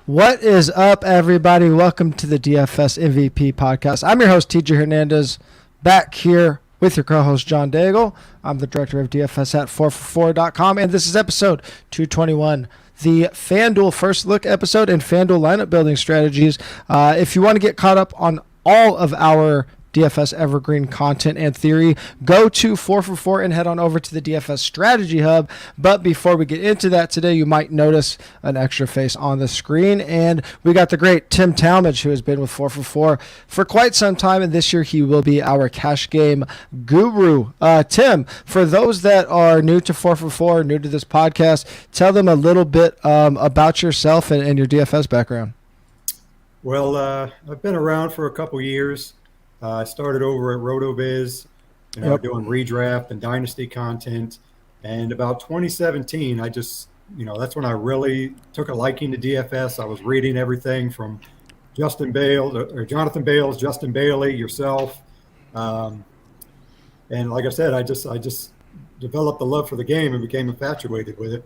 What is up, everybody? Welcome to the DFS MVP podcast. I'm your host, TJ Hernandez, back here with your co-host, John Daigle. I'm the director of DFS at 4for4.com, and this is episode 221, the FanDuel First Look episode and FanDuel lineup building strategies. If you want to get caught up on all of our DFS Evergreen content and theory, go to 4for4 and head on over to the DFS Strategy Hub. But before we get into that today, you might notice an extra face on the screen, and we got the great Tim Talmadge, who has been with 4for4 for quite some time, and this year he will be our cash game guru. Tim, for those that are new to 4for4, new to this podcast, tell them a little bit about yourself and your DFS background. Well, I've been around for a couple years. I started over at RotoViz, doing redraft and dynasty content. And about 2017, that's when I really took a liking to DFS. I was reading everything from Jonathan Bales, Justin Bailey, yourself. And like I said, I just developed a love for the game and became infatuated with it.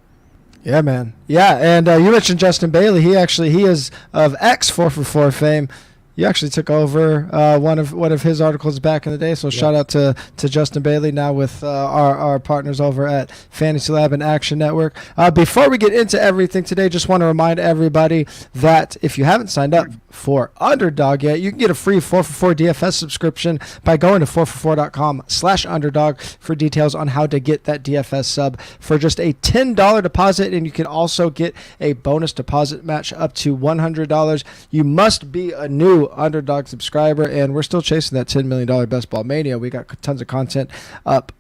Yeah, man. Yeah, and you mentioned Justin Bailey. He is of ex-4for4 fame. You actually took over one of his articles back in the day, so shout out to Justin Bailey, now with our partners over at Fantasy Lab and Action Network. Before we get into everything today, just want to remind everybody that if you haven't signed up for Underdog yet, you can get a free 4for4 DFS subscription by going to 4for4.com/underdog for details on how to get that DFS sub for just a $10 deposit, and you can also get a bonus deposit match up to $100. You must be a new Underdog subscriber, and we're still chasing that $10 million Best Ball Mania. We got tons of content up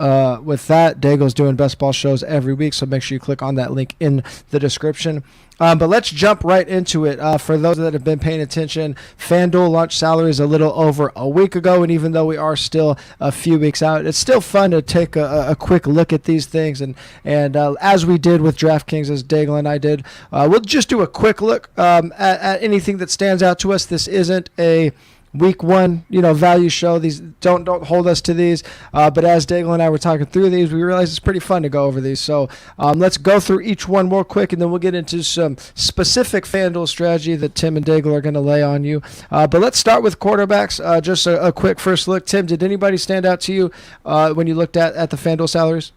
with that. Daigle's doing Best Ball shows every week, so make sure you click on that link in the description. But let's jump right into it. For those that have been paying attention, FanDuel launched salaries a little over a week ago, and even though we are still a few weeks out, it's still fun to take a quick look at these things. And as we did with DraftKings, as Daigle and I did, we'll just do a quick look at anything that stands out to us. This isn't a week one, value show. These don't hold us to these. But as Daigle and I were talking through these, we realized it's pretty fun to go over these. So let's go through each one real quick, and then we'll get into some specific FanDuel strategy that Tim and Daigle are going to lay on you. But let's start with quarterbacks. Just a quick first look. Tim, did anybody stand out to you when you looked at the FanDuel salaries?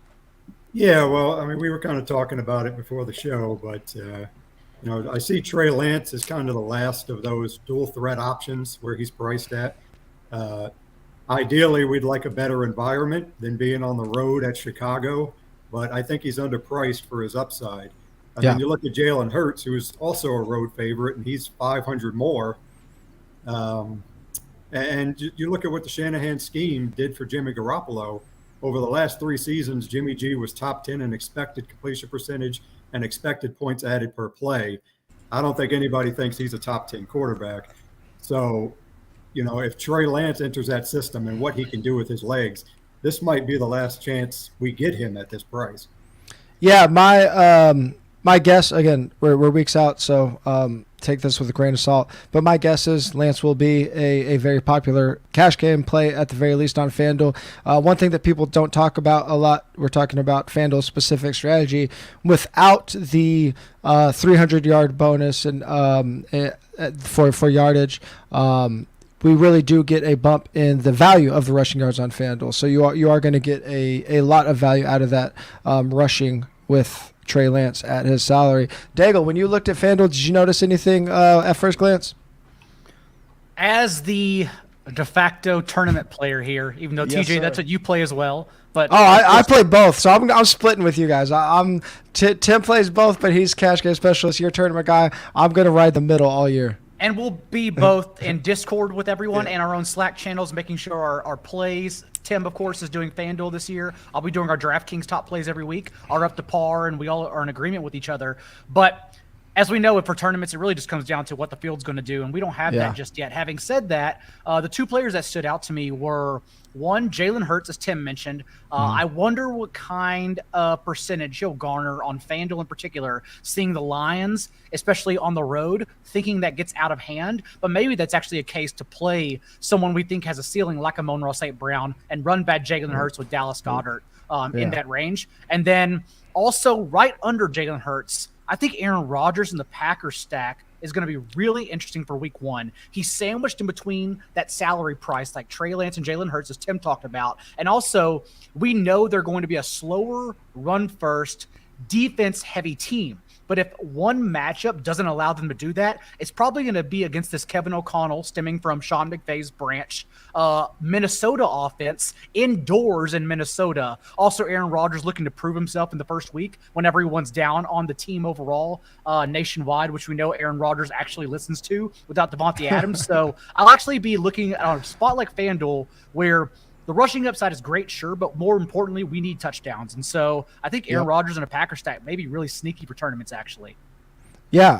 Yeah, well, we were kind of talking about it before the show, but I see Trey Lance as kind of the last of those dual threat options where he's priced at. Ideally, we'd like a better environment than being on the road at Chicago, but I think he's underpriced for his upside. You look at Jalen Hurts, who is also a road favorite, and he's 500 more. And you look at what the Shanahan scheme did for Jimmy Garoppolo. Over the last 3 seasons, Jimmy G was top 10 in expected completion percentage and expected points added per play. I don't think anybody thinks he's a top 10 quarterback. So, if Trey Lance enters that system and what he can do with his legs, this might be the last chance we get him at this price. Yeah, my guess, again, we're weeks out, so take this with a grain of salt, but my guess is Lance will be a very popular cash game play at the very least on FanDuel. One thing that people don't talk about a lot, we're talking about FanDuel specific strategy, without the 300-yard bonus and for yardage, we really do get a bump in the value of the rushing yards on FanDuel. So you are going to get a lot of value out of that rushing with Trey Lance at his salary. Daigle, when you looked at FanDuel, did you notice anything at first glance? As the de facto tournament player here, even though TJ, that's what you play as well. But I play both, so I'm splitting with you guys. Tim plays both, but he's cash game specialist. You're tournament guy. I'm going to ride the middle all year. And we'll be both in Discord with everyone and our own Slack channels, making sure our plays. Tim, of course, is doing FanDuel this year. I'll be doing our DraftKings top plays every week, are up to par, and we all are in agreement with each other. But as we know, for tournaments, it really just comes down to what the field's going to do, and we don't have that just yet. Having said that, the 2 players that stood out to me were, one, Jalen Hurts, as Tim mentioned. I wonder what kind of percentage he'll garner on FanDuel in particular, seeing the Lions, especially on the road, thinking that gets out of hand. But maybe that's actually a case to play someone we think has a ceiling like a Monroe St. Brown and run bad Jalen Hurts with Dallas Goedert in that range. And then also right under Jalen Hurts, I think Aaron Rodgers in the Packers stack is going to be really interesting for week 1. He's sandwiched in between that salary price like Trey Lance and Jalen Hurts, as Tim talked about. And also, we know they're going to be a slower, run-first, defense-heavy team. But if one matchup doesn't allow them to do that, it's probably going to be against this Kevin O'Connell, stemming from Sean McVay's branch, Minnesota offense, indoors in Minnesota. Also, Aaron Rodgers looking to prove himself in the first week when everyone's down on the team overall nationwide, which we know Aaron Rodgers actually listens to without Devontae Adams. So I'll actually be looking at a spot like FanDuel where the rushing upside is great, sure, but more importantly, we need touchdowns. And so I think Aaron Rodgers in a Packer stack may be really sneaky for tournaments, actually. Yeah,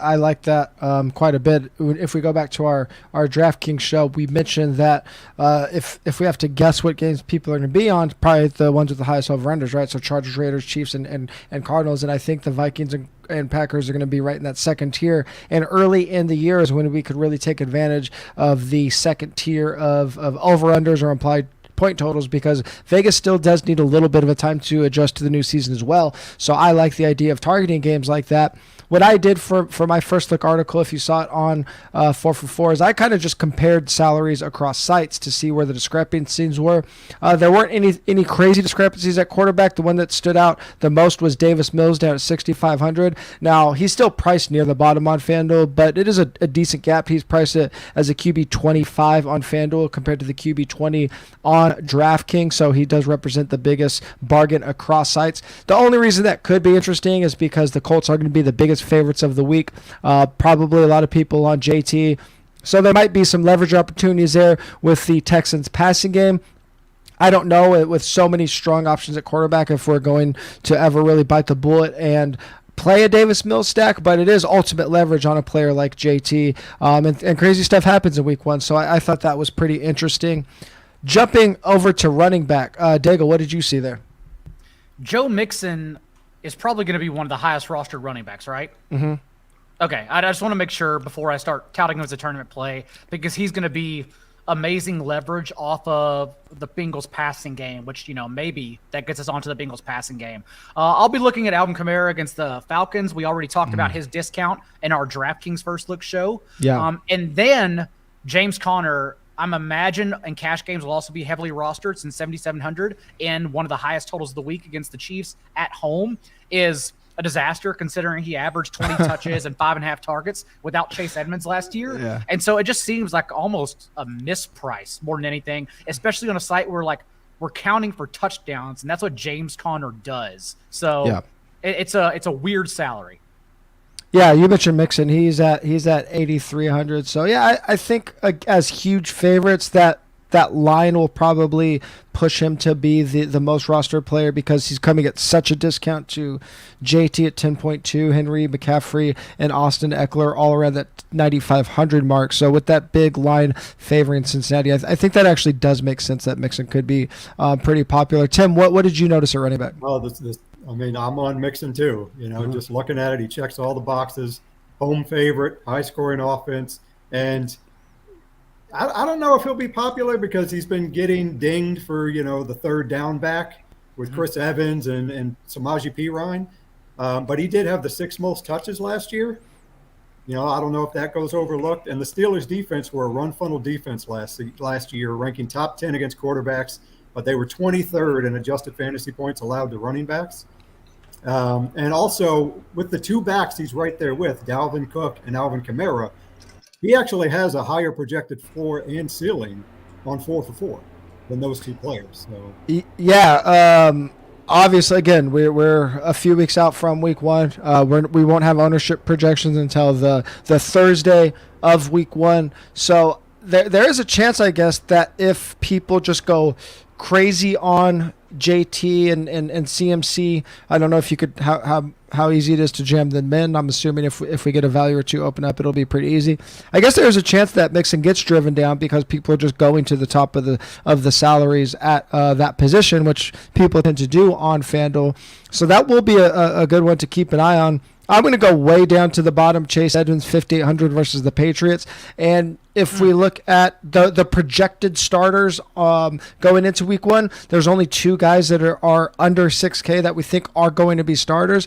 I like that quite a bit. If we go back to our DraftKings show, we mentioned that if we have to guess what games people are going to be on, probably the ones with the highest over-unders, right? So Chargers, Raiders, Chiefs, and Cardinals. And I think the Vikings and Packers are going to be right in that second tier. And early in the year is when we could really take advantage of the second tier of over-unders or implied point totals, because Vegas still does need a little bit of a time to adjust to the new season as well. So I like the idea of targeting games like that. What I did for my first look article, if you saw it on 4for4, is I kind of just compared salaries across sites to see where the discrepancies were. There weren't any crazy discrepancies at quarterback. The one that stood out the most was Davis Mills down at 6,500. Now, he's still priced near the bottom on FanDuel, but it is a decent gap. He's priced as a QB 25 on FanDuel compared to the QB 20 on DraftKings, so he does represent the biggest bargain across sites. The only reason that could be interesting is because the Colts are going to be the biggest favorites of the week. Probably a lot of people on JT. So there might be some leverage opportunities there with the Texans passing game. I don't know, with so many strong options at quarterback, if we're going to ever really bite the bullet and play a Davis Mills stack, but it is ultimate leverage on a player like JT. And crazy stuff happens in week 1. So I thought that was pretty interesting. Jumping over to running back, Daigle, what did you see there? Joe Mixon is probably going to be one of the highest rostered running backs, right? Mm-hmm. Okay, I just want to make sure before I start touting him as a tournament play, because he's going to be amazing leverage off of the Bengals passing game, which, maybe that gets us onto the Bengals passing game. I'll be looking at Alvin Kamara against the Falcons. We already talked about his discount in our DraftKings First Look show. Yeah. And then James Conner, I'm imagine in cash games will also be heavily rostered since 7,700, and one of the highest totals of the week against the Chiefs at home is a disaster considering he averaged 20 touches and 5.5 targets without Chase Edmonds last year. Yeah. And so it just seems like almost a misprice more than anything, especially on a site where we're counting for touchdowns, and that's what James Conner does. So it's a weird salary. Yeah, you mentioned Mixon. He's at 8,300. So yeah, I think as huge favorites that line will probably push him to be the most rostered player, because he's coming at such a discount to JT at 10.2, Henry, McCaffrey, and Austin Eckler all around that 9,500 mark. So with that big line favoring Cincinnati, I think that actually does make sense that Mixon could be pretty popular. Tim, what did you notice at running back? Well, I'm on Mixon too. Just looking at it, he checks all the boxes. Home favorite, high scoring offense, and I don't know if he'll be popular because he's been getting dinged for the third down back with Chris Evans and Samaje Perine, but he did have the 6th most touches last year. I don't know if that goes overlooked. And the Steelers' defense were a run funnel defense last year, ranking top 10 against quarterbacks, but they were 23rd in adjusted fantasy points allowed to running backs. And also with the 2 backs he's right there with, Dalvin Cook and Alvin Kamara, he actually has a higher projected floor and ceiling on 4for4 than those 2 players. So yeah, obviously, again, we're a few weeks out from week 1. We won't have ownership projections until the Thursday of week 1. So there is a chance, I guess, that if people just go crazy on JT and CMC, I don't know if you could how easy it is to jam them in. I'm assuming if we get a value or 2 open up, it'll be pretty easy. I guess there's a chance that Mixon gets driven down because people are just going to the top of the salaries at that position, which people tend to do on FanDuel. So that will be a good one to keep an eye on. I'm going to go way down to the bottom. Chase Edmonds, 5,800 versus the Patriots. And if we look at the projected starters going into week 1, there's only 2 guys that are under 6K that we think are going to be starters.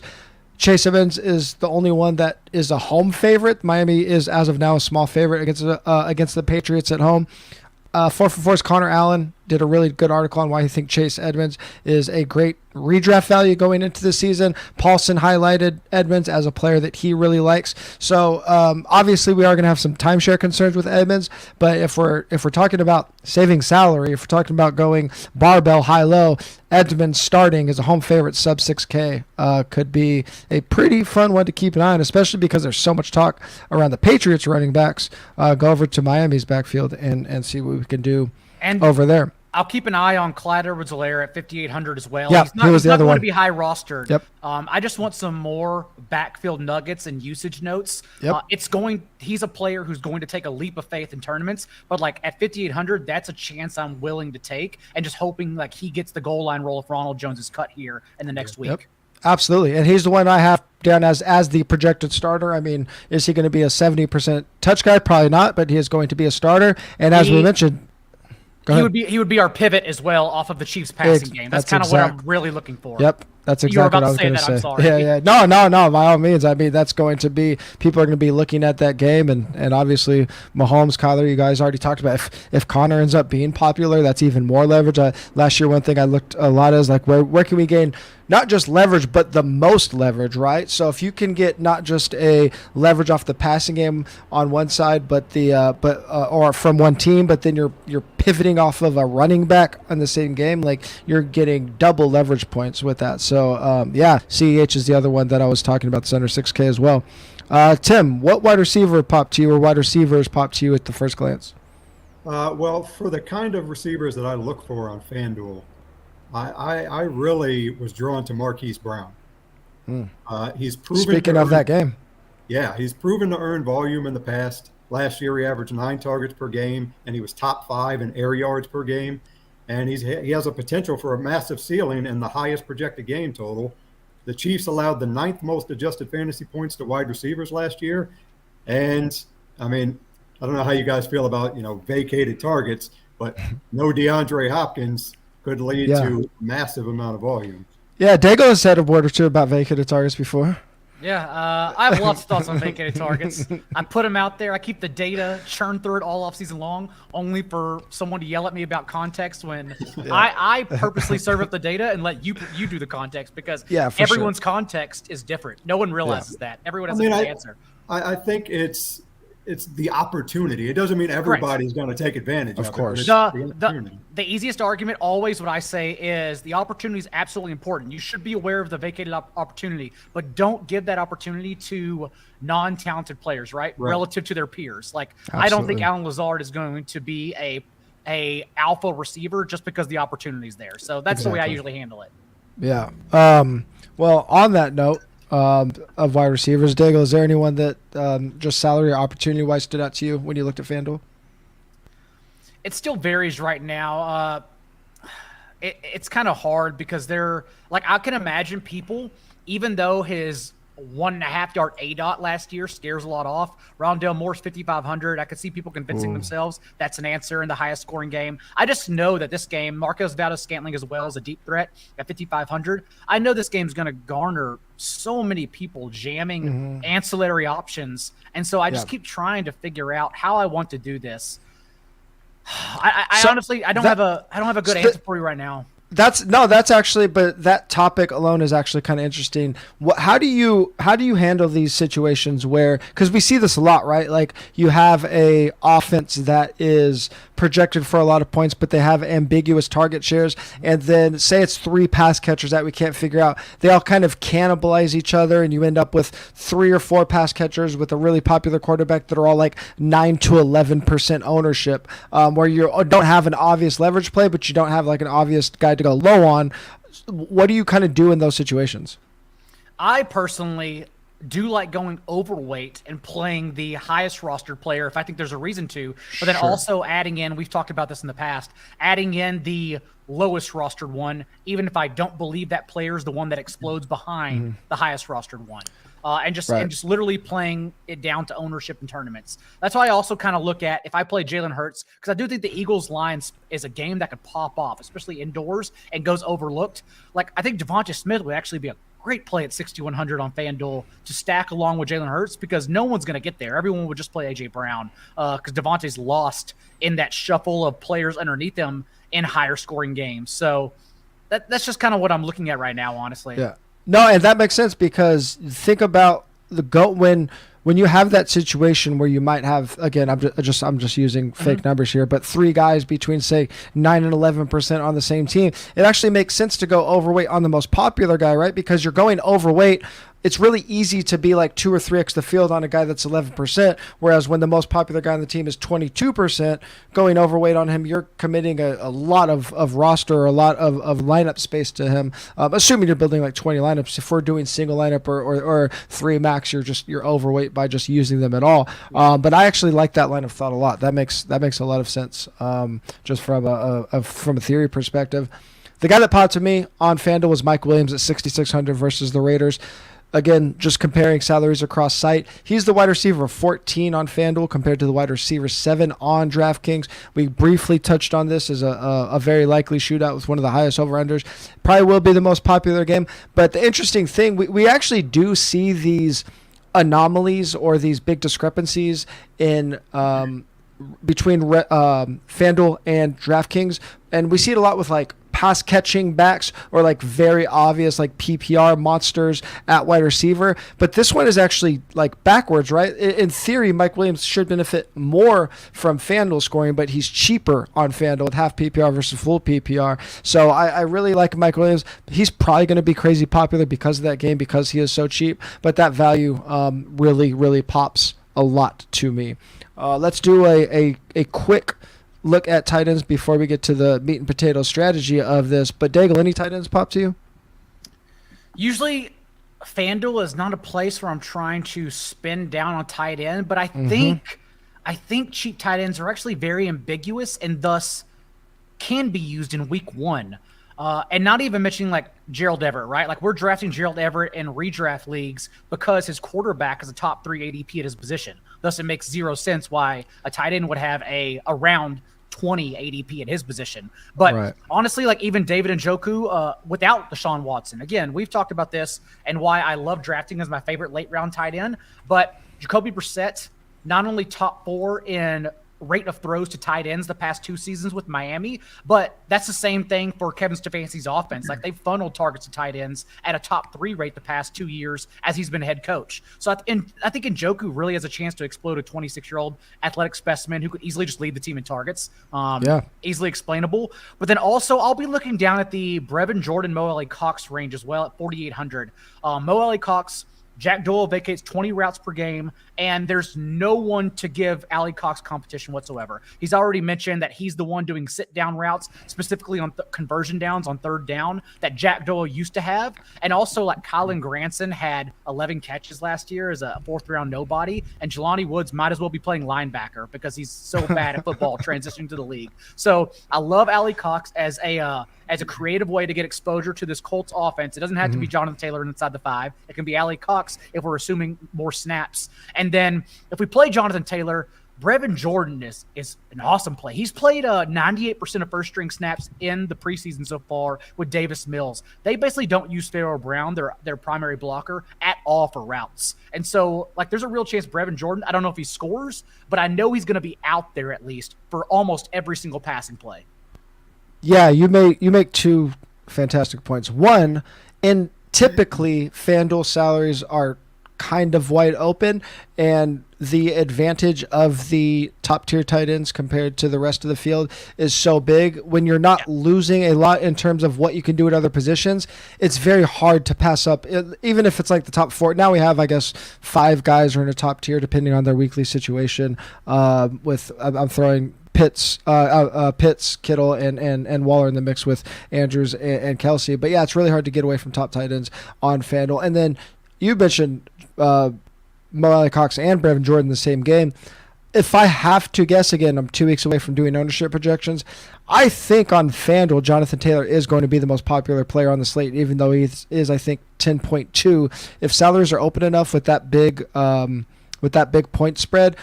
Chase Edmonds is the only one that is a home favorite. Miami is, as of now, a small favorite against the Patriots at home. 444's Connor Allen did a really good article on why he thinks Chase Edmonds is a great redraft value going into the season. Paulson highlighted Edmonds as a player that he really likes. So obviously we are going to have some timeshare concerns with Edmonds, but if we're talking about saving salary, if we're talking about going barbell high-low, Edmonds starting as a home favorite sub 6K could be a pretty fun one to keep an eye on, especially because there's so much talk around the Patriots running backs. Go over to Miami's backfield and see what we can do over there. I'll keep an eye on Clyde Edwards-Helaire at 5,800 as well. Yeah, he was the other going one. to be high rostered. Yep. I just want some more backfield nuggets and usage notes. Yep. He's a player who's going to take a leap of faith in tournaments, but like at 5,800, that's a chance I'm willing to take, and just hoping like he gets the goal line role if Ronald Jones is cut here in the next week. Yep. Absolutely. And he's the one I have down as the projected starter. I mean, is he going to be a 70% touch guy? Probably not, but he is going to be a starter. And as we mentioned, he would be our pivot as well off of the Chiefs passing game. That's kind of what I'm really looking for. Yep. That's exactly what I was going to say. I'm sorry. Yeah. No. By all means. I mean, that's going to be, people are going to be looking at that game. And obviously, Mahomes, Kyler, you guys already talked about. If Connor ends up being popular, that's even more leverage. Last year, one thing I looked a lot at is like, where can we gain not just leverage, but the most leverage, right? So if you can get not just a leverage off the passing game on one side, but or from one team, but then you're pivoting off of a running back on the same game, like you're getting double leverage points with that. So CEH is the other one that I was talking about, the under 6K as well. Tim, what wide receiver popped to you, or wide receivers popped to you at the first glance? Well, for the kind of receivers that I look for on FanDuel, I really was drawn to Marquise Brown. He's proven. Speaking of that game. Yeah, he's proven to earn volume in the past. Last year, he averaged 9 targets per game, and he was top 5 in air yards per game. And he has a potential for a massive ceiling and the highest projected game total. The Chiefs allowed the 9th most adjusted fantasy points to wide receivers last year. And, I mean, I don't know how you guys feel about, vacated targets, but no DeAndre Hopkins could lead to a massive amount of volume. Yeah, Daigle has said a word or two about vacated targets before. Yeah, I have lots of thoughts on vacated targets. I put them out there. I keep the data, churn through it all off season long, only for someone to yell at me about context when I purposely serve up the data and let you do the context, because everyone's context is different. No one realizes that. Everyone has a different answer. I think it's the opportunity. It doesn't mean everybody's going to take advantage of course. The easiest argument always, what I say is, the opportunity is absolutely important. You should be aware of the vacated opportunity, but don't give that opportunity to non-talented players, right? Relative to their peers. Like, I don't think Alan Lazard is going to be a alpha receiver just because the opportunity is there. So that's the way I usually handle it. Yeah. Well, on that note, of wide receivers, Daigle, is there anyone that just salary or opportunity-wise stood out to you when you looked at FanDuel? It still varies right now. It's kind of hard because I can imagine people, even though his 1.5 yard ADOT last year scares a lot off. Rondale Moore's 5,500. I could see people convincing themselves that's an answer in the highest scoring game. I just know that this game, Marquez Valdez-Scantling as well as a deep threat at 5,500. I know this game's going to garner so many people jamming ancillary options. And so I just keep trying to figure out how I want to do this. I honestly don't have a good answer for you right now. That's actually, but that topic alone is actually kind of interesting. How do you handle these situations where, because we see this a lot, right? Like, you have a offense that is projected for a lot of points, but they have ambiguous target shares, and then say it's 3 pass catchers that we can't figure out. They all kind of cannibalize each other, and you end up with 3 or 4 pass catchers with a really popular quarterback that are all like 9 to 11% ownership, where you don't have an obvious leverage play, but you don't have like an obvious guy to go low on. What do you kind of do in those situations? I personally do like going overweight and playing the highest rostered player if I think there's a reason to, but then also adding in, we've talked about this in the past, adding in the lowest rostered one, even if I don't believe that player is the one that explodes behind the highest rostered one. And just literally playing it down to ownership in tournaments. That's why I also kind of look at, if I play Jalen Hurts, because I do think the Eagles Lions is a game that could pop off, especially indoors, and goes overlooked. Like, I think Devonta Smith would actually be a great play at 6,100 on FanDuel to stack along with Jalen Hurts because no one's going to get there. Everyone would just play A.J. Brown because Devontae's lost in that shuffle of players underneath him in higher scoring games. So that's just kind of what I'm looking at right now, honestly. Yeah. No, and that makes sense because think about the GOAT when you have that situation where you might have, again, I'm just using fake numbers here, but 3 guys between say 9 and 11% on the same team, it actually makes sense to go overweight on the most popular guy, right? Because you're going overweight. It's really easy to be like 2 or 3x the field on a guy that's 11%, whereas when the most popular guy on the team is 22%, going overweight on him, you're committing a lot of roster or a lot of lineup space to him. Assuming you're building like 20 lineups, if we're doing single lineup or 3 max, you're overweight by just using them at all. But I actually like that line of thought a lot. That makes a lot of sense, just from a theory perspective. The guy that popped to me on FanDuel was Mike Williams at 6,600 versus the Raiders. Again, just comparing salaries across site. He's the wide receiver 14 on FanDuel compared to the wide receiver 7 on DraftKings. We briefly touched on this as a very likely shootout with one of the highest over-unders. Probably will be the most popular game. But the interesting thing, we actually do see these anomalies or these big discrepancies in between FanDuel and DraftKings. And we see it a lot with like pass catching backs or like very obvious like PPR monsters at wide receiver. But this one is actually like backwards, right? In theory, Mike Williams should benefit more from FanDuel scoring, but he's cheaper on FanDuel with half PPR versus full PPR. So I really like Mike Williams. He's probably going to be crazy popular because of that game, because he is so cheap. But that value really, really pops a lot to me. Let's do a quick look at tight ends before we get to the meat and potato strategy of this. But Daigle, any tight ends pop to you? Usually FanDuel is not a place where I'm trying to spin down on tight end, but I think cheap tight ends are actually very ambiguous and thus can be used in week 1. And not even mentioning like Gerald Everett, right? Like we're drafting Gerald Everett in redraft leagues because his quarterback is a top 3 ADP at his position. Thus, it makes 0 sense why a tight end would have around 20 ADP at his position. But honestly, like even David Njoku without Deshaun Watson. Again, we've talked about this and why I love drafting as my favorite late round tight end. But Jacoby Brissett, not only top 4 in rate of throws to tight ends the past 2 seasons with Miami, but that's the same thing for Kevin Stefanski's offense. Like they've funneled targets to tight ends at a top 3 rate the past 2 years as he's been head coach. So I think Njoku really has a chance to explode a 26-year-old athletic specimen who could easily just lead the team in targets. Easily explainable. But then also I'll be looking down at the Brevin Jordan, Mo Alley Cox range as well at 4,800. Mo Alley Cox, Jack Doyle vacates 20 routes per game, and there's no one to give Alley Cox competition whatsoever. He's already mentioned that he's the one doing sit-down routes, specifically on conversion downs on 3rd down, that Jack Doyle used to have. And also, like Kylan Granson had 11 catches last year as a 4th-round nobody, and Jelani Woods might as well be playing linebacker because he's so bad at football transitioning to the league. So I love Alley Cox as a creative way to get exposure to this Colts offense. It doesn't have to be Jonathan Taylor inside the 5. It can be Alley Cox if we're assuming more snaps. And then if we play Jonathan Taylor, Brevin Jordan is an awesome play. He's played 98% of first-string snaps in the preseason so far with Davis Mills. They basically don't use Pharaoh Brown, their primary blocker, at all for routes. And so, like, there's a real chance Brevin Jordan, I don't know if he scores, but I know he's going to be out there at least for almost every single passing play. Yeah, you make 2 fantastic points. One, and typically FanDuel salaries are kind of wide open, and the advantage of the top tier tight ends compared to the rest of the field is so big. When you're not losing a lot in terms of what you can do at other positions, it's very hard to pass up, even if it's like the top 4. Now we have, I guess, 5 guys are in a top tier depending on their weekly situation. I'm throwing Pitts, Kittle, and Waller in the mix with Andrews and Kelsey. But yeah, it's really hard to get away from top tight ends on FanDuel. And then you mentioned Mo Alley Cox and Brevin Jordan in the same game. If I have to guess, again, I'm 2 weeks away from doing ownership projections. I think on FanDuel, Jonathan Taylor is going to be the most popular player on the slate, even though he is, I think, 10.2. If salaries are open enough with that big point spread,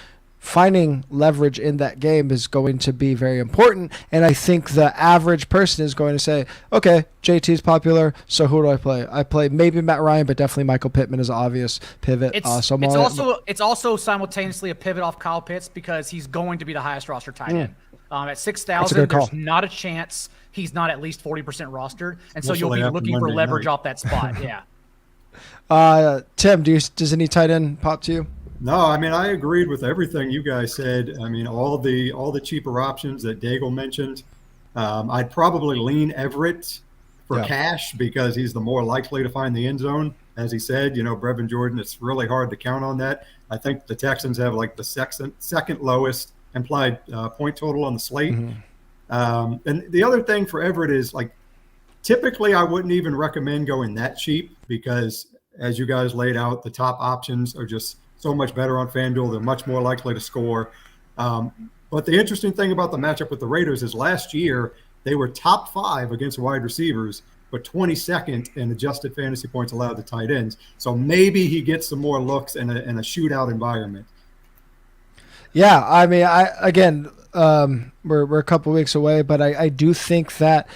finding leverage in that game is going to be very important. And I think the average person is going to say, okay, JT's popular, so who do I play? I play maybe Matt Ryan, but definitely Michael Pittman is an obvious pivot. It's also simultaneously a pivot off Kyle Pitts because he's going to be the highest roster tight end. At 6,000, there's not a chance he's not at least 40% rostered, and so you'll be looking for leverage off that spot. Yeah. Tim, does any tight end pop to you? No, I mean, I agreed with everything you guys said. I mean, all the cheaper options that Daigle mentioned. I'd probably lean Everett for cash because he's the more likely to find the end zone. As he said, Brevin Jordan, it's really hard to count on that. I think the Texans have like the second lowest implied point total on the slate. And the other thing for Everett is, like, typically I wouldn't even recommend going that cheap because, as you guys laid out, the top options are just so much better on FanDuel. They're much more likely to score. But the interesting thing about the matchup with the Raiders is last year they were top 5 against wide receivers, but 22nd in adjusted fantasy points allowed to tight ends. So maybe he gets some more looks in a shootout environment. Yeah, I mean, we're a couple weeks away, but I do think that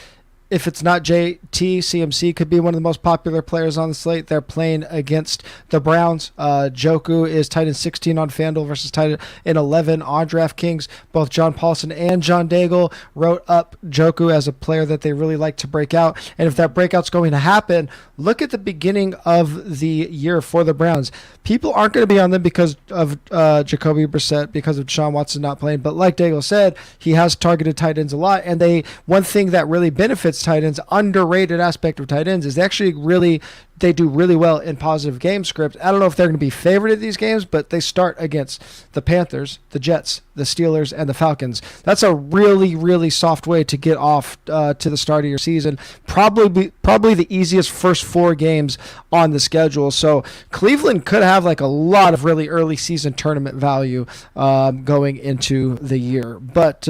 if it's not JT, CMC could be one of the most popular players on the slate. They're playing against the Browns. Joku is tight end 16 on FanDuel versus tight end 11 on DraftKings. Both John Paulson and John Daigle wrote up Joku as a player that they really like to break out. And if that breakout's going to happen, look at the beginning of the year for the Browns. People aren't going to be on them because of Jacoby Brissett, because of Deshaun Watson not playing. But like Daigle said, he has targeted tight ends a lot. And one thing that really benefits tight ends, underrated aspect of tight ends, is they do really well in positive game script. I don't know if they're going to be favored in these games, but they start against the Panthers, the Jets, the Steelers, and the Falcons. That's a really, really soft way to get off to the start of your season. Probably the easiest first 4 games on the schedule. So Cleveland could have like a lot of really early season tournament value going into the year. But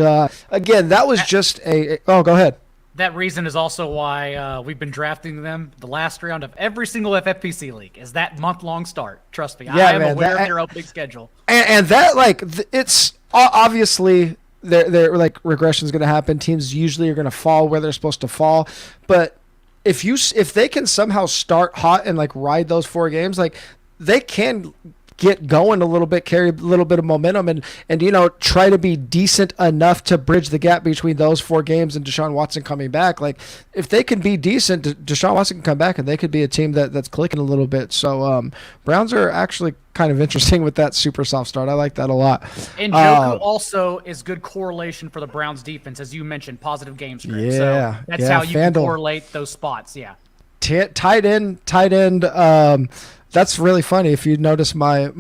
again, that was just go ahead. That reason is also why we've been drafting them the last round of every single FFPC league. Is that month-long start? Trust me, I am aware of their opening schedule. And that, like, it's obviously they're like regression is going to happen. Teams usually are going to fall where they're supposed to fall, but if they can somehow start hot and like ride those 4 games, like they can get going a little bit, carry a little bit of momentum, and try to be decent enough to bridge the gap between those 4 games and Deshaun Watson coming back. Like, if they can be decent, Deshaun Watson can come back, and they could be a team that's clicking a little bit. So Browns are actually kind of interesting with that super soft start. I like that a lot. And Joku also is good correlation for the Browns defense, as you mentioned, positive game script. Yeah, so that's how you can correlate those spots. Yeah. Tight end. That's really funny. If you notice, my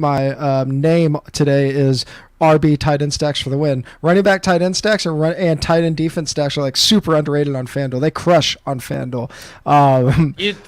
name today is RB tight end stacks for the win. Running back tight end stacks and tight end defense stacks are like super underrated on FanDuel. They crush on FanDuel.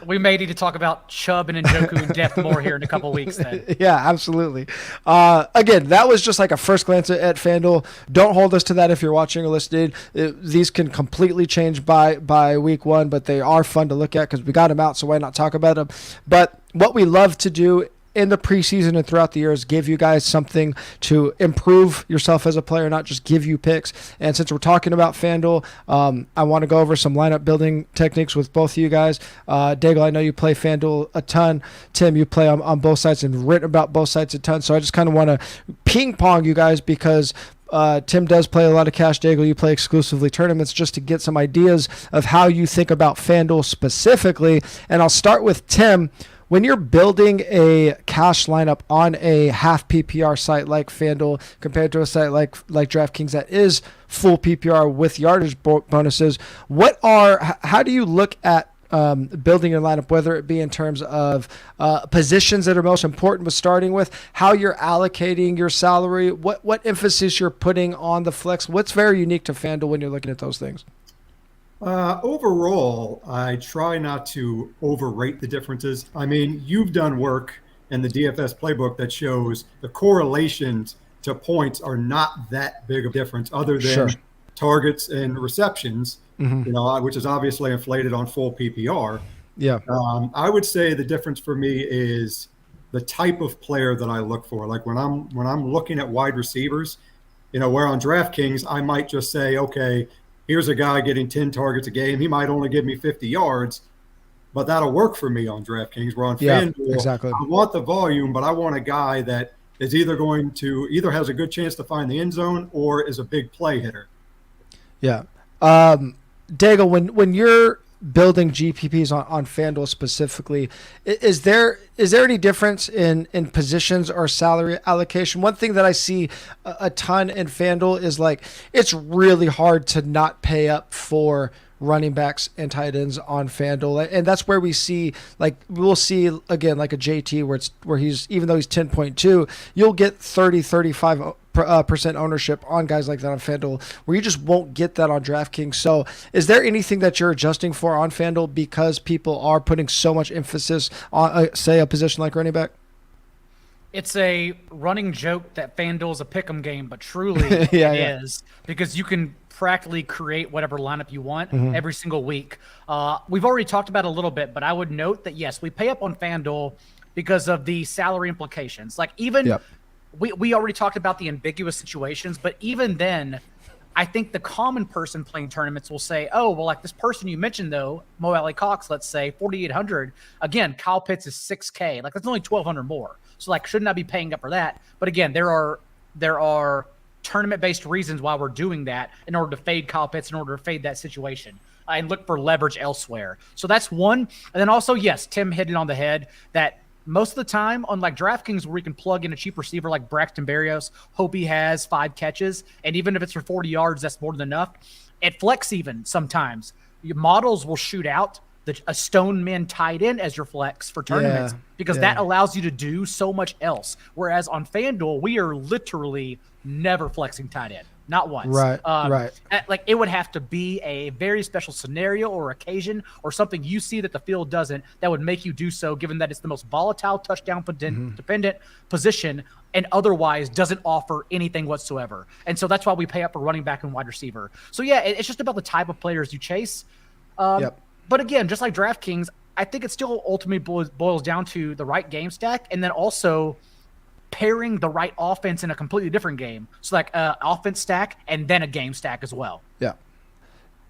We may need to talk about Chubb and Njoku in depth more here in a couple weeks then. Yeah, absolutely. Again, that was just like a first glance at FanDuel. Don't hold us to that if you're watching or listening. These can completely change by week 1, but they are fun to look at because we got them out, so why not talk about them? But what we love to do in the preseason and throughout the year is give you guys something to improve yourself as a player, not just give you picks. And since we're talking about FanDuel, I want to go over some lineup building techniques with both of you guys. Daigle, I know you play FanDuel a ton. Tim, you play on both sides and written about both sides a ton. So I just kind of want to ping pong you guys because Tim does play a lot of cash. Daigle, you play exclusively tournaments, just to get some ideas of how you think about FanDuel specifically. And I'll start with Tim. When you're building a cash lineup on a half PPR site like FanDuel compared to a site like DraftKings that is full PPR with yardage bonuses, how do you look at building your lineup, whether it be in terms of positions that are most important with starting with, how you're allocating your salary, what emphasis you're putting on the flex? What's very unique to FanDuel when you're looking at those things? Overall, I try not to overrate the differences. I mean, you've done work in the DFS playbook that shows the correlations to points are not that big of a difference other than targets and receptions, which is obviously inflated on full PPR. Yeah. I would say the difference for me is the type of player that I look for. Like when I'm looking at wide receivers, where on DraftKings I might just say, okay, here's a guy getting 10 targets a game. He might only give me 50 yards, but that'll work for me on DraftKings. Where on FanDuel, exactly. I want the volume, but I want a guy that is either has a good chance to find the end zone or is a big play hitter. Yeah. Daigle, when you're building GPPs on FanDuel specifically, is there any difference in positions or salary allocation? One thing that I see a ton in FanDuel is like it's really hard to not pay up for running backs and tight ends on FanDuel, and that's where we'll see again like a JT where he's, even though he's 10.2, you'll get 35% ownership on guys like that on FanDuel, where you just won't get that on DraftKings. So is there anything that you're adjusting for on FanDuel because people are putting so much emphasis on say a position like running back? It's a running joke that FanDuel is a pick'em game, but truly it is, because you can practically create whatever lineup you want every single week. We've already talked about it a little bit, but I would note that, yes, we pay up on FanDuel because of the salary implications. Like even we already talked about the ambiguous situations, but even then, I think the common person playing tournaments will say, oh, well, like this person you mentioned, though, Mo Alley Cox, let's say 4,800. Again, Kyle Pitts is 6K. Like that's only 1,200 more. So like, shouldn't I be paying up for that? But again, there are tournament-based reasons why we're doing that in order to fade Kyle Pitts, in order to fade that situation and look for leverage elsewhere. So that's one. And then also, yes, Tim hit it on the head that most of the time on like DraftKings, where you can plug in a cheap receiver like Braxton Berrios, hope he has 5 catches, and even if it's for 40 yards, that's more than enough. At flex, even sometimes your models will shoot out a stone man tight end as your flex for tournaments because that allows you to do so much else. Whereas on FanDuel, we are literally never flexing tight end. Not once. Right. Like it would have to be a very special scenario or occasion or something you see that the field doesn't that would make you do so, given that it's the most volatile touchdown dependent position and otherwise doesn't offer anything whatsoever. And so that's why we pay up for running back and wide receiver. So yeah, it's just about the type of players you chase. But again, just like DraftKings, I think it still ultimately boils down to the right game stack and then also pairing the right offense in a completely different game. So like offense stack and then a game stack as well. Yeah.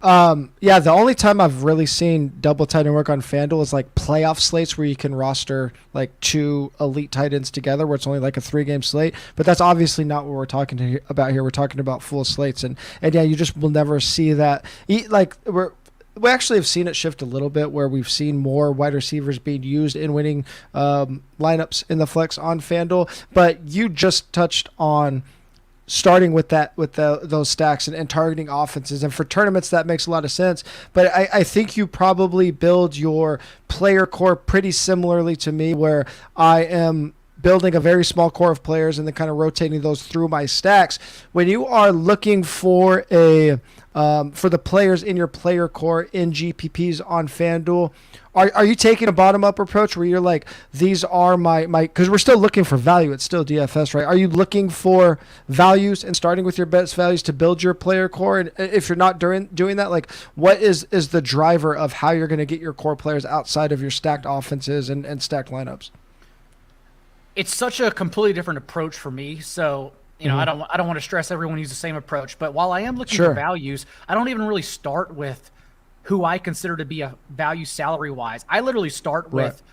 The only time I've really seen double tight end work on FanDuel is like playoff slates where you can roster like 2 elite tight ends together where it's only like a 3-game slate. But that's obviously not what we're talking about here. We're talking about full slates. And yeah, you just will never see that. We actually have seen it shift a little bit where we've seen more wide receivers being used in winning lineups in the flex on FanDuel. But you just touched on starting with those stacks and targeting offenses. And for tournaments, that makes a lot of sense. But I think you probably build your player core pretty similarly to me, where I am building a very small core of players and then kind of rotating those through my stacks. When you are looking for for the players in your player core in GPPs on FanDuel, are you taking a bottom-up approach where you're like, these are my because we're still looking for value. It's still DFS, right? Are you looking for values and starting with your best values to build your player core? And if you're not doing that, like what is the driver of how you're going to get your core players outside of your stacked offenses and stacked lineups? It's such a completely different approach for me. So, I don't want to stress everyone use the same approach, but while I am looking for values, I don't even really start with who I consider to be a value salary wise. I literally start with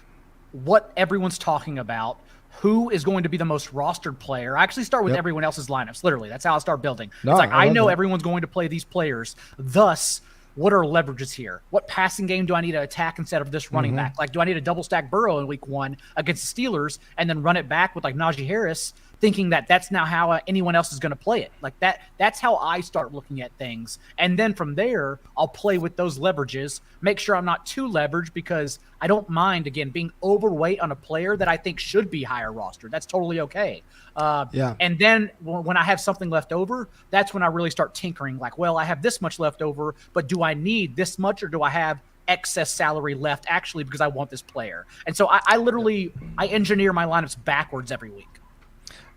what everyone's talking about, who is going to be the most rostered player. I actually start with everyone else's lineups. Literally, that's how I start building. It's like, I know everyone's going to play these players. Thus, what are leverages here? What passing game do I need to attack instead of this running back? Like, do I need a double stack Burrow in week 1 against the Steelers and then run it back with like Najee Harris, thinking that that's now how anyone else is going to play it? Like that's how I start looking at things. And then from there, I'll play with those leverages, make sure I'm not too leveraged, because I don't mind, again, being overweight on a player that I think should be higher rostered. That's totally okay. And then when I have something left over, that's when I really start tinkering. Like, well, I have this much left over, but do I need this much, or do I have excess salary left actually because I want this player? And so I literally engineer my lineups backwards every week.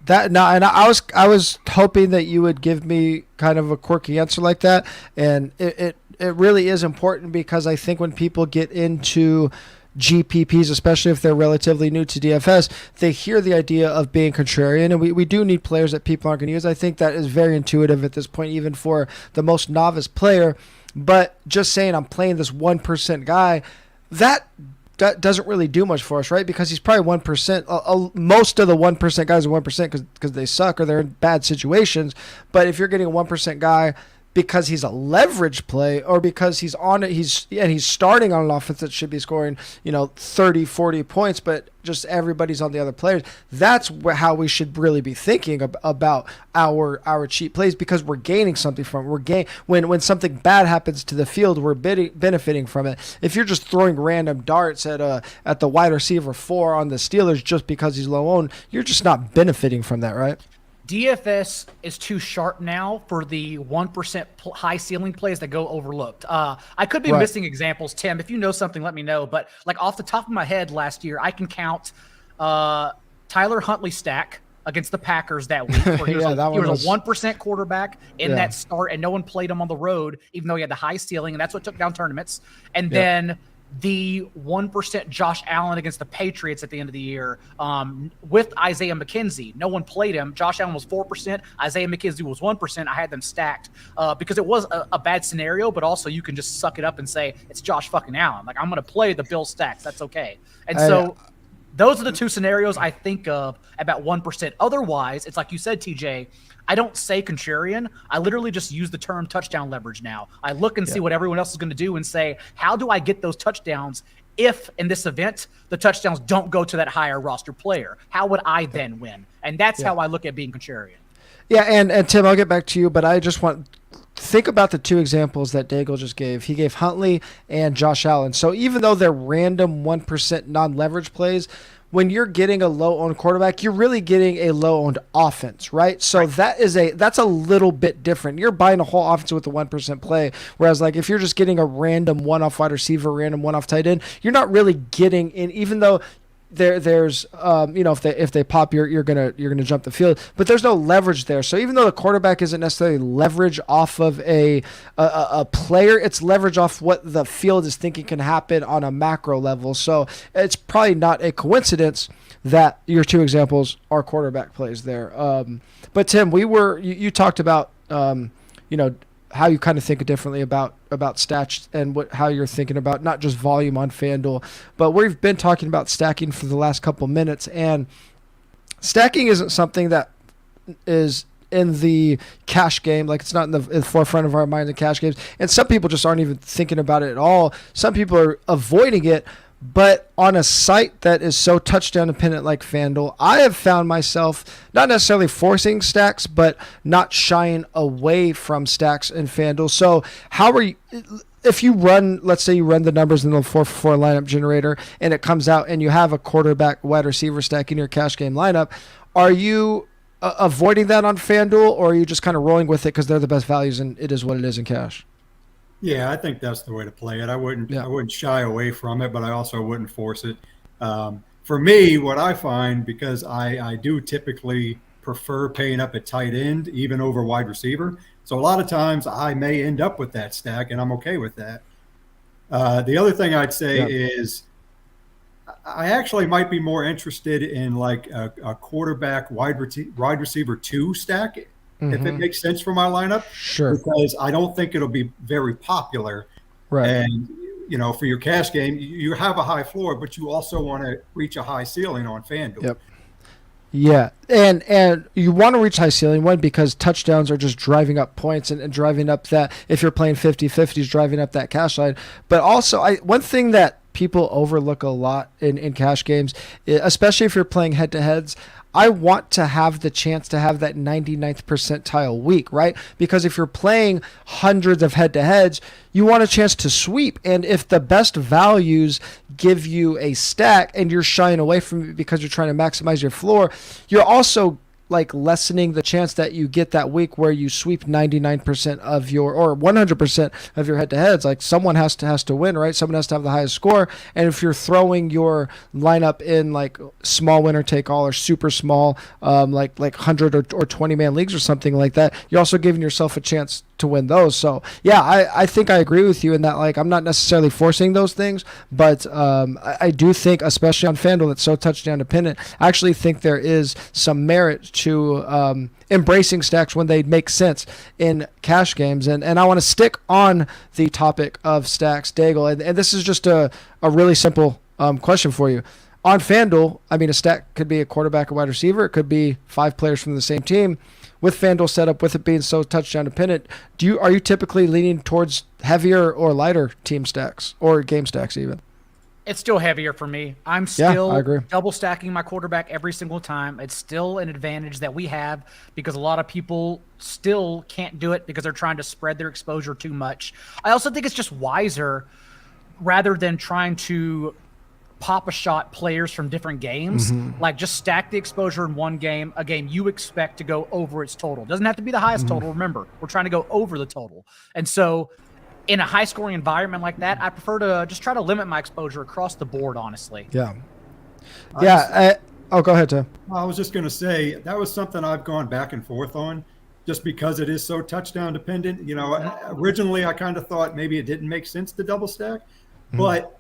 And I was hoping that you would give me kind of a quirky answer like that, and it really is important, because I think when people get into GPPs, especially if they're relatively new to DFS, they hear the idea of being contrarian, and we do need players that people aren't going to use. I think that is very intuitive at this point, even for the most novice player. But just saying I'm playing this 1% guy, that doesn't really do much for us, right? Because he's probably 1%. Most of the 1% guys are 1% because they suck or they're in bad situations. But if you're getting a 1% guy because he's a leverage play or because he's on it, he's starting on an offense that should be scoring 30, 40 points, but just everybody's on the other players. That's how we should really be thinking about our cheap plays, because we're gaining something from it. When something bad happens to the field, we're benefiting from it. If you're just throwing random darts at the wide receiver 4 on the Steelers just because he's low owned, you're just not benefiting from that, right? DFS is too sharp now for the 1% high ceiling plays that go overlooked. I could be missing examples, Tim. If you know something, let me know. But like off the top of my head last year, I can count Tyler Huntley's stack against the Packers that week. Where he was a 1% quarterback in that start, and no one played him on the road, even though he had the high ceiling, and that's what took down tournaments. And then the 1% Josh Allen against the Patriots at the end of the year with Isaiah McKenzie. No one played him. Josh Allen was 4%. Isaiah McKenzie was 1%. I had them stacked because it was a bad scenario, but also you can just suck it up and say, it's Josh fucking Allen. Like, I'm going to play the Bill stacks. That's okay. And so those are the two scenarios I think of about 1%. Otherwise, it's like you said, TJ, I don't say contrarian. I literally just use the term touchdown leverage now. I look and see what everyone else is going to do and say, how do I get those touchdowns if in this event the touchdowns don't go to that higher roster player? How would I then win? And that's how I look at being contrarian. Yeah, and Tim, I'll get back to you, but I just think about the two examples that Daigle just gave. He gave Huntley and Josh Allen. So even though they're random 1% non-leverage plays, when you're getting a low-owned quarterback, you're really getting a low-owned offense, right? So that's a little bit different. You're buying a whole offense with a 1% play, whereas like if you're just getting a random one-off wide receiver, random one-off tight end, you're not really getting in, even though there's if they pop, you're gonna jump the field, but there's no leverage there. So even though the quarterback isn't necessarily leverage off of a player, it's leverage off what the field is thinking can happen on a macro level. So it's probably not a coincidence that your two examples are quarterback plays there. But Tim, you talked about how you kind of think differently about stats and how you're thinking about not just volume on FanDuel, but we've been talking about stacking for the last couple minutes, and stacking isn't something that is in the cash game. Like, it's not in the forefront of our minds in cash games, and some people just aren't even thinking about it at all. Some people are avoiding it. But on a site that is so touchdown dependent like FanDuel, I have found myself not necessarily forcing stacks, but not shying away from stacks in FanDuel. So how are you, if you let's say you run the numbers in the 4-for-4 lineup generator and it comes out and you have a quarterback wide receiver stack in your cash game lineup, are you avoiding that on FanDuel, or are you just kind of rolling with it because they're the best values and it is what it is in cash? Yeah, I think that's the way to play it. I wouldn't shy away from it, but I also wouldn't force it. For me, what I find, because I do typically prefer paying up at tight end, even over wide receiver. So a lot of times I may end up with that stack, and I'm okay with that. The other thing I'd say is I actually might be more interested in like a quarterback wide receiver 2 stack. If it makes sense for my lineup, sure. Because I don't think it'll be very popular. Right. And, for your cash game, you have a high floor, but you also want to reach a high ceiling on FanDuel. Yep. Yeah, and you want to reach high ceiling, one, because touchdowns are just driving up points and driving up that, if you're playing 50-50s, driving up that cash line. But also, one thing that people overlook a lot in cash games, especially if you're playing head-to-heads, I want to have the chance to have that 99th percentile week, right? Because if you're playing hundreds of head-to-heads, you want a chance to sweep. And if the best values give you a stack and you're shying away from it because you're trying to maximize your floor, you're also like lessening the chance that you get that week where you sweep 99% of your, or 100% of your head-to-heads. Like, someone has to win, right? Someone has to have the highest score. And if you're throwing your lineup in like small winner take all or super small, like 100 or 20 man leagues or something like that, you're also giving yourself a chance to win those. So yeah, I think I agree with you in that, like, I'm not necessarily forcing those things, but I do think, especially on FanDuel, that's so touchdown dependent, I actually think there is some merit to embracing stacks when they make sense in cash games. And I want to stick on the topic of stacks, Daigle, and this is just a really simple question for you. On FanDuel, I mean, a stack could be a quarterback, a wide receiver. It could be 5 players from the same team. With FanDuel set up, with it being so touchdown dependent, are you typically leaning towards heavier or lighter team stacks or game stacks even? It's still heavier for me. I'm still I agree. double stacking my quarterback every single time. It's still an advantage that we have because a lot of people still can't do it because they're trying to spread their exposure too much. I also think it's just wiser rather than trying to pop a shot players from different games, like just stack the exposure in one game, a game you expect to go over its total. Doesn't have to be the highest total. Remember, we're trying to go over the total. And so in a high scoring environment like that, I prefer to just try to limit my exposure across the board, honestly. Yeah. Yeah. Go ahead, Tim. I was just going to say that was something I've gone back and forth on just because it is so touchdown dependent. You know, originally I kind of thought maybe it didn't make sense to double stack, but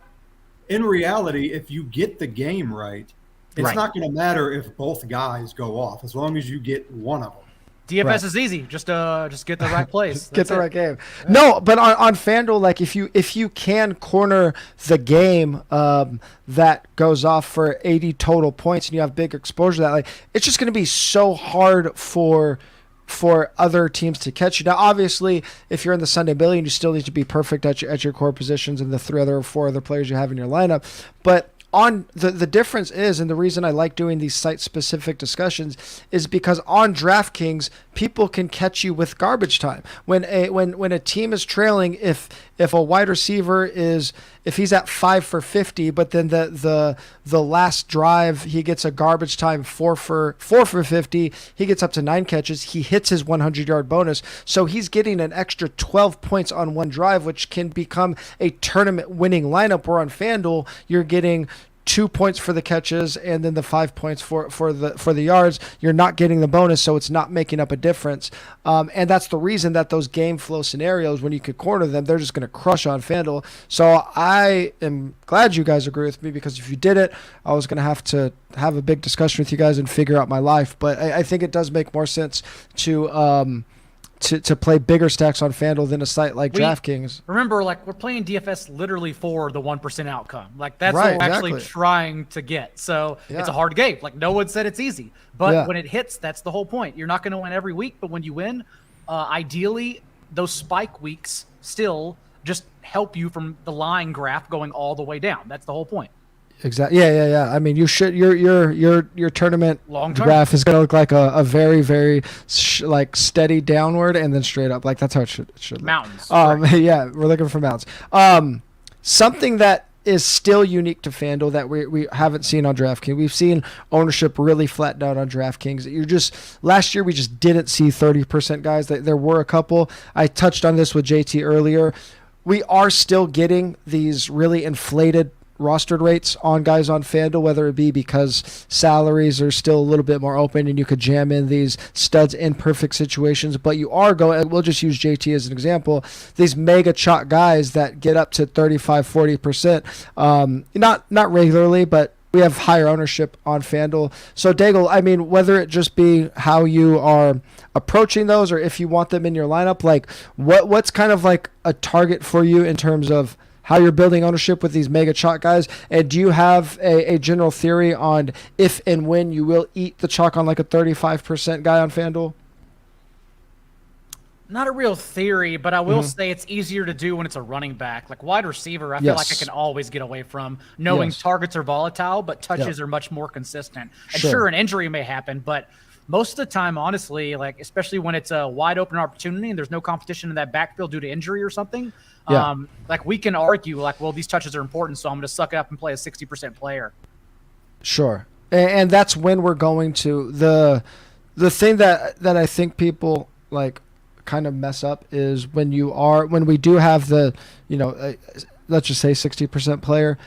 in reality, if you get the game right, it's not going to matter if both guys go off as long as you get one of them. DFS is easy. Just get the right place. Get the right game. No, but on FanDuel, like if you can corner the game that goes off for 80 total points and you have big exposure to that, like it's just going to be so hard for other teams to catch you. Now, obviously, if you're in the Sunday Billion, you still need to be perfect at your core positions and the 3 or 4 other players you have in your lineup. But on the difference is, and the reason I like doing these site-specific discussions is because on DraftKings, people can catch you with garbage time. When a team is trailing, if a wide receiver if he's at 5 for 50, but then the last drive he gets a garbage time 4 for 50, he gets up to 9 catches, he hits his 100-yard bonus, so he's getting an extra 12 points on one drive, which can become a tournament-winning lineup. Where on FanDuel, you're getting 2 points for the catches and then the 5 points for the yards. You're not getting the bonus, so it's not making up a difference. And that's the reason that those game flow scenarios, when you could corner them, they're just going to crush on FanDuel. So I am glad you guys agree with me, because if you did it, I was going to have a big discussion with you guys and figure out my life. But I think it does make more sense to play bigger stacks on FanDuel than a site like DraftKings. Remember, like, we're playing DFS literally for the 1% outcome. Like, that's what we're actually trying to get. So it's a hard game. Like, no one said it's easy. But when it hits, that's the whole point. You're not going to win every week, but when you win, ideally, those spike weeks still just help you from the line graph going all the way down. That's the whole point. Exactly. Yeah. I mean, you should your tournament long-term graph is going to look like a very, very like steady downward and then straight up. Like that's how it should look. Mountains. Yeah, we're looking for mountains. Something that is still unique to FanDuel that we haven't seen on DraftKings. We've seen ownership really flatten out on DraftKings. Last year we just didn't see 30% guys. There were a couple. I touched on this with JT earlier. We are still getting these really inflated rostered rates on guys on FanDuel, whether it be because salaries are still a little bit more open and you could jam in these studs in perfect situations, but you are going, we'll just use JT as an example, these mega chalk guys that get up to 35-40%, not regularly, but we have higher ownership on FanDuel. So Daigle, I mean, whether it just be how you are approaching those or if you want them in your lineup, like what's kind of like a target for you in terms of how you're building ownership with these mega chalk guys? And do you have a general theory on if and when you will eat the chalk on like a 35% guy on FanDuel? Not a real theory, but I will say it's easier to do when it's a running back. Like wide receiver, I feel like I can always get away from, knowing targets are volatile, but touches are much more consistent. And sure, an injury may happen, but most of the time, honestly, like especially when it's a wide open opportunity and there's no competition in that backfield due to injury or something, like we can argue like, well, these touches are important, so I'm going to suck it up and play a 60% player. Sure. And that's when we're going to the thing that I think people like kind of mess up is when we do have the, let's just say 60% player,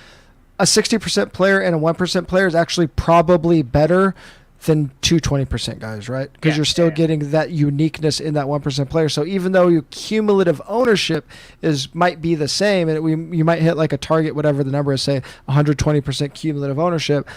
a 60% player and a 1% player is actually probably better than two 20% guys, right? Because you're still getting that uniqueness in that 1% player. So even though your cumulative ownership might be the same, and you might hit like a target, whatever the number is, say 120% cumulative ownership,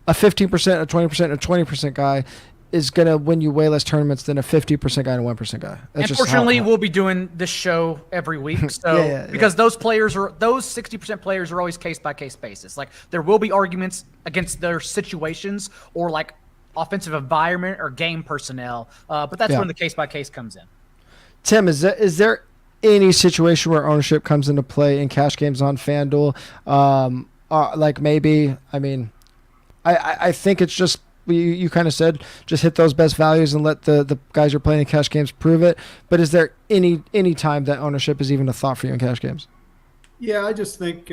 a 15%, a 20%, a 20% guy is going to win you way less tournaments than a 50% guy and a 1% guy. That's Unfortunately, we'll be doing this show every week. So because those 60% players are always case-by-case basis. Like, there will be arguments against their situations or like offensive environment or game personnel. But that's when the case-by-case comes in. Tim, is there any situation where ownership comes into play in cash games on FanDuel? Like maybe, I mean, I think it's just, you kind of said, just hit those best values and let the guys you're playing in cash games prove it. But is there any time that ownership is even a thought for you in cash games? Yeah, I just think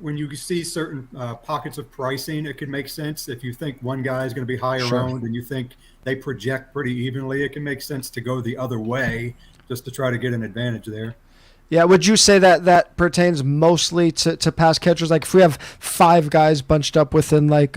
when you see certain pockets of pricing, it could make sense. If you think one guy is going to be higher owned and you think they project pretty evenly, it can make sense to go the other way just to try to get an advantage there. Yeah, would you say that pertains mostly to pass catchers? Like if we have 5 guys bunched up within like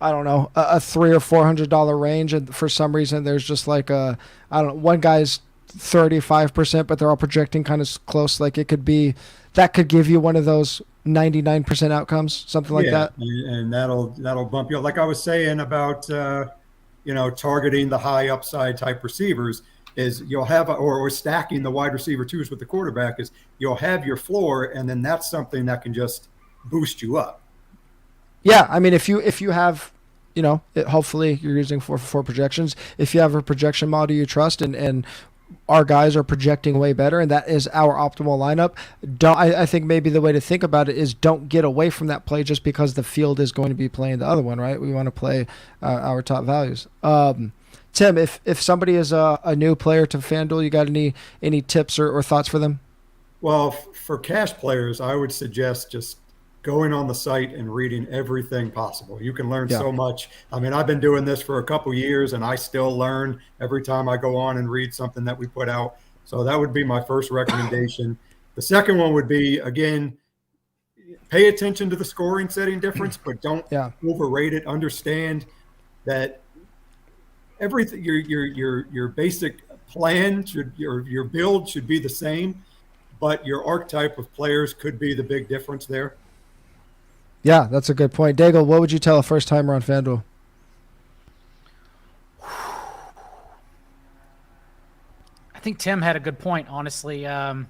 I don't know, a $300 or $400 range, and for some reason there's just like I don't know, one guy's 35%, but they're all projecting kind of close. Like it could be, that could give you one of those 99% outcomes, something like that. And that'll bump you up. Like I was saying about targeting the high upside type receivers, is you'll have or stacking the wide receiver twos with the quarterback, is you'll have your floor, and then that's something that can just boost you up. Yeah, I mean, if you have, hopefully you're using 4-for-4 projections. If you have a projection model you trust, and our guys are projecting way better, and that is our optimal lineup, I think maybe the way to think about it is don't get away from that play just because the field is going to be playing the other one, right? We want to play our top values. Tim, if somebody is a new player to FanDuel, you got any tips or thoughts for them? Well, for cash players, I would suggest just going on the site and reading everything possible. You can learn so much. I mean, I've been doing this for a couple years, and I still learn every time I go on and read something that we put out. So that would be my first recommendation. The second one would be, again, pay attention to the scoring setting difference, but don't overrate it. Understand that everything, your basic plan your build should be the same, but your archetype of players could be the big difference there. Yeah, that's a good point. Daigle, what would you tell a first timer on FanDuel? I think Tim had a good point, honestly. I'm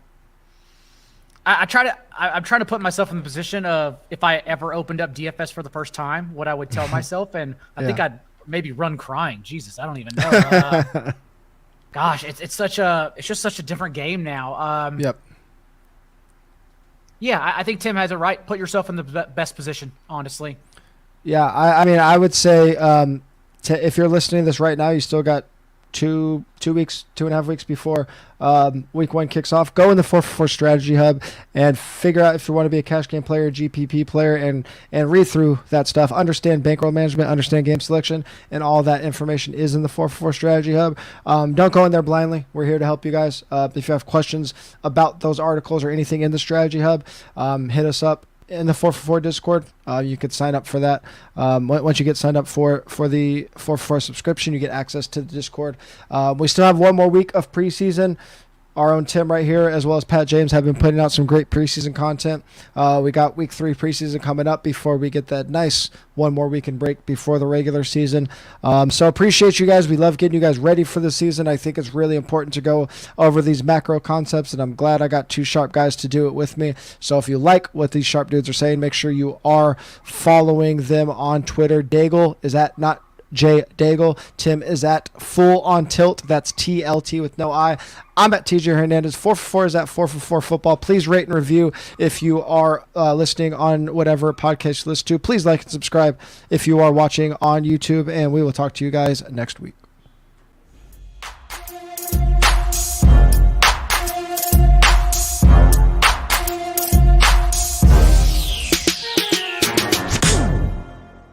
trying to put myself in the position of if I ever opened up DFS for the first time, what I would tell myself, and I think I'd maybe run crying. Jesus, I don't even know. Gosh, it's just such a different game now. Yeah, I think Tim has it right. Put yourself in the best position, honestly. Yeah, I mean, I would say if you're listening to this right now, you still got 2.5 weeks before week 1 kicks off. Go in the 4-for-4 strategy hub and figure out if you want to be a cash game player, GPP player, and read through that stuff. Understand bankroll management, understand game selection, and all that information is in the 4-for-4 strategy hub. Don't go in there blindly. We're here to help you guys. If you have questions about those articles or anything in the strategy hub, hit us up in the 4-for-4 Discord. You could sign up for that. Once you get signed up for the 4-for-4 subscription, you get access to the Discord. We still have one more week of preseason. Our own Tim right here, as well as Pat James, have been putting out some great preseason content. We got week 3 preseason coming up before we get that nice one more weekend break before the regular season. So appreciate you guys. We love getting you guys ready for the season. I think it's really important to go over these macro concepts, and I'm glad I got 2 sharp guys to do it with me. So if you like what these sharp dudes are saying, make sure you are following them on Twitter. Daigle is at not J Daigle. Tim is at Full on Tilt. That's TLT with no I. I'm at TJ Hernandez. 4-for-4 is at 4-for-4 Football. Please rate and review if you are listening on whatever podcast you listen to. Please like and subscribe if you are watching on YouTube, and we will talk to you guys next week.